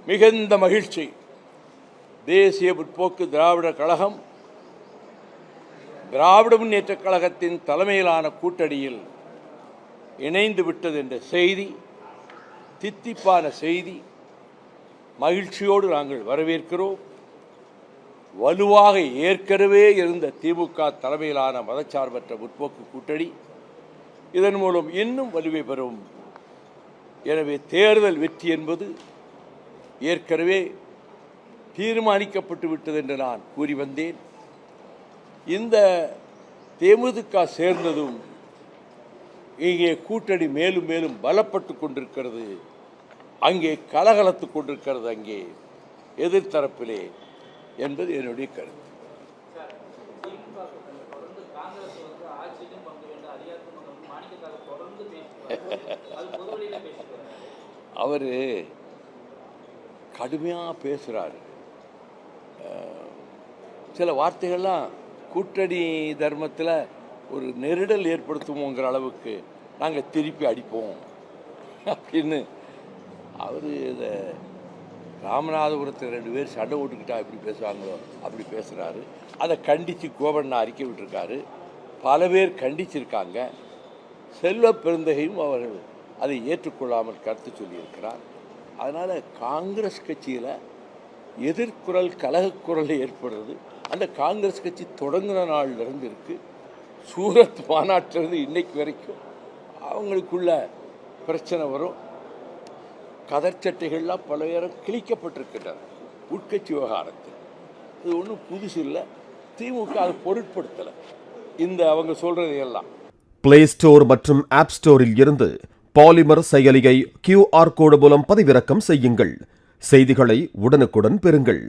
மிகுந்த மகிழ்ச்சி. தேசிய முற்போக்கு திராவிடர் கழகம் திராவிட முன்னேற்றக் கழகத்தின் தலைமையிலான கூட்டணியில் இணைந்து விட்டது என்ற செய்தி, தித்திப்பான செய்தி, மகிழ்ச்சியோடு நாங்கள் வரவேற்கிறோம். வலுவாக ஏற்கனவே இருந்த திமுக தலைமையிலான மதச்சார்பற்ற முற்போக்கு கூட்டணி இதன் மூலம் இன்னும் வலுவை பெறும். எனவே தேர்தல் வெற்றி என்பது ஏற்கனவே தீர்மானிக்கப்பட்டு விட்டது என்று நான் கூறி வந்தேன். இந்த தேமுதிக சேர்ந்ததும் இங்கே கூட்டணி மேலும் மேலும் பலப்பட்டு கொண்டிருக்கிறது. அங்கே கலகலத்து கொண்டிருக்கிறது, அங்கே எதிர்த்தரப்பிலே என்பது என்னுடைய கருத்து. அவர் கடுமையாக பேசுகிறார். சில வார்த்தைகள்லாம் கூட்டணி தர்மத்தில் ஒரு நெருடல் ஏற்படுத்துவோங்கிற அளவுக்கு நாங்கள் திருப்பி அடிப்போம் அப்படின்னு அவர் இதை ராமநாதபுரத்தில் 2 பேர் சண்டை ஓட்டுக்கிட்டா எப்படி பேசுவாங்களோ அப்படி பேசுகிறாரு. அதை கண்டித்து கோவண்ணா அறிக்கை விட்டுருக்காரு. பல பேர் கண்டிச்சிருக்காங்க. செல்வ பெருந்தகையும் அவர்கள் அதை ஏற்றுக்கொள்ளாமல் கருத்து சொல்லியிருக்கிறார். அதனால் காங்கிரஸ் கட்சியில் எதிர்குரல் கலகக்குரல் ஏற்படுறது அந்த காங்கிரஸ் கட்சி தொடங்குகிற நாளிலிருந்து இருக்குது. சூரத் மாநாட்டிலிருந்து இன்னைக்கு வரைக்கும் அவங்களுக்குள்ள பிரச்சனை வரும். கதர்ச்சட்டைகள்லாம் பல பேரும் கிழிக்கப்பட்டிருக்கின்றன உட்கட்சி விவகாரத்தில். இது ஒன்றும் புதுசு இல்லை. திமுக அதை பொருட்படுத்தலை. இந்த அவங்க சொல்றதையெல்லாம் பிளே ஸ்டோர் மற்றும் ஆப் ஸ்டோரில் இருந்து பாலிமர் செயலியை QR கோடு மூலம் பதிவிறக்கம் செய்யுங்கள். செய்திகளை உடனுக்குடன் பெறுங்கள்.